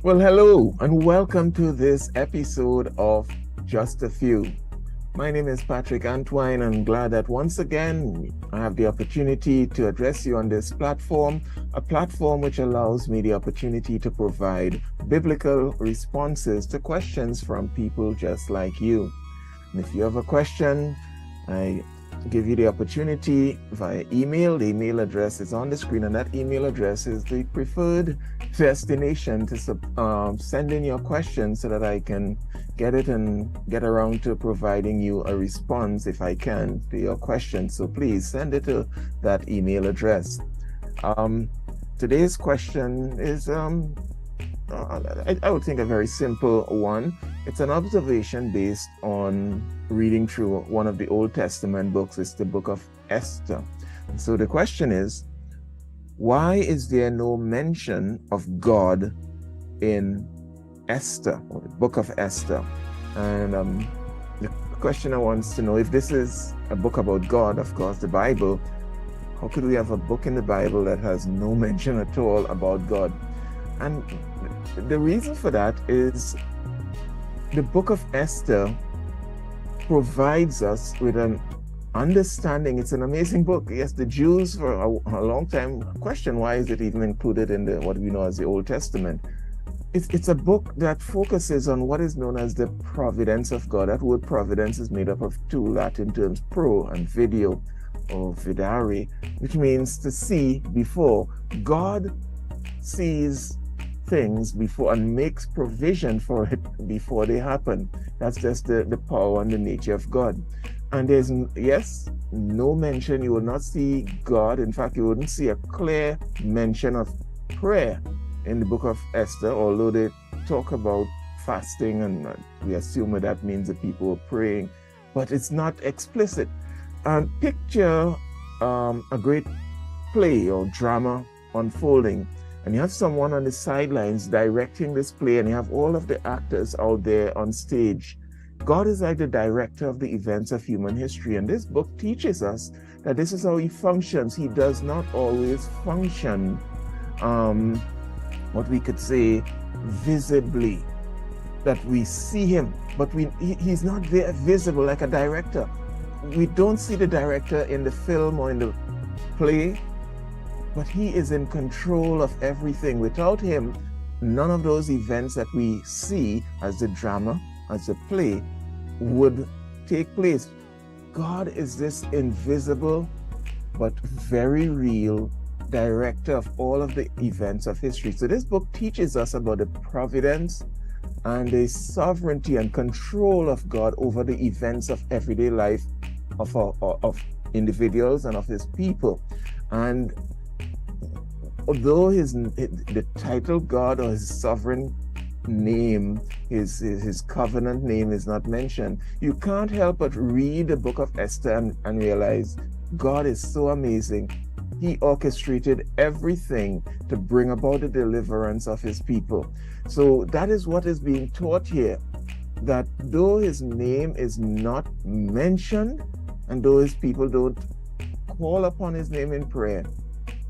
Well, hello, and welcome to this episode of Just a Few. My name is Patrick Antoine. I'm glad that once again I have the opportunity to address you on this platform, a platform which allows me the opportunity to provide biblical responses to questions from people just like you. And if you have a question, I give you the opportunity via email. The email address is on the screen, and that email address is the preferred destination to send in your questions so that I can get it and get around to providing you a response if I can to your question. So please send it to that email address. Today's question is I would think a very simple one. It's an observation based on reading through one of the Old Testament books. It's the book of Esther. So the question is, why is there no mention of God in Esther, or the book of Esther? And the questioner wants to know, if this is a book about God, of course, the Bible, how could we have a book in the Bible that has no mention at all about God? And the reason for that is the book of Esther provides us with an understanding. It's an amazing book. Yes, the Jews for a long time questioned why is it even included in what we know as the Old Testament. It's a book that focuses on what is known as the providence of God. That word providence is made up of two Latin terms, pro and video, or vidare, which means to see before. God sees things before and makes provision for it before they happen. That's just the power and the nature of God. And there's, yes, no mention. You will not see God. In fact, you wouldn't see a clear mention of prayer in the book of Esther, although they talk about fasting, and we assume that means the people were praying, but it's not explicit. And picture a great play or drama unfolding, and you have someone on the sidelines directing this play, and you have all of the actors out there on stage. God is like the director of the events of human history, and this book teaches us that this is how he functions. He does not always function, what we could say, visibly, that we see him, but he's not there visible like a director. We don't see the director in the film or in the play, but he is in control of everything. Without him, none of those events that we see as the drama, as the play, would take place. God is this invisible but very real director of all of the events of history. So this book teaches us about the providence and the sovereignty and control of God over the events of everyday life of individuals and of his people. And although the title God or his sovereign name, his covenant name is not mentioned, you can't help but read the book of Esther and realize God is so amazing. He orchestrated everything to bring about the deliverance of his people. So that is what is being taught here, that though his name is not mentioned, and though his people don't call upon his name in prayer,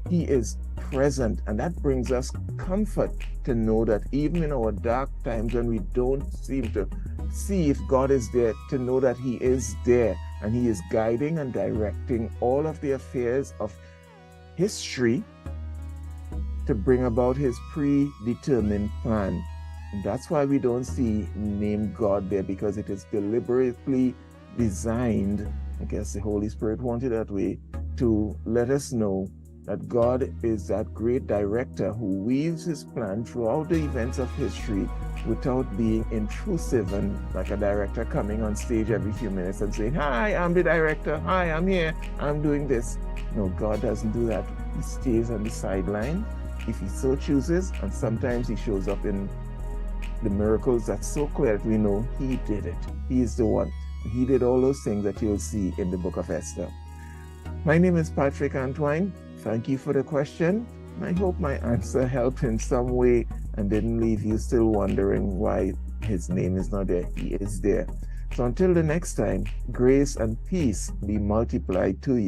he is present. And that brings us comfort to know that even in our dark times when we don't seem to see if God is there, to know that he is there and he is guiding and directing all of the affairs of history to bring about his predetermined plan. And that's why we don't see name God there, because it is deliberately designed, I guess the Holy Spirit wanted that way, to let us know that God is that great director who weaves his plan throughout the events of history without being intrusive and like a director coming on stage every few minutes and saying, "Hi, I'm the director. Hi, I'm here. I'm doing this." No, God doesn't do that. He stays on the sideline if he so chooses, and sometimes he shows up in the miracles that's so clear that we know he did it. He is the one. He did all those things that you'll see in the book of Esther. My name is Patrick Antoine. Thank you for the question. I hope my answer helped in some way and didn't leave you still wondering why his name is not there. He is there. So until the next time, grace and peace be multiplied to you.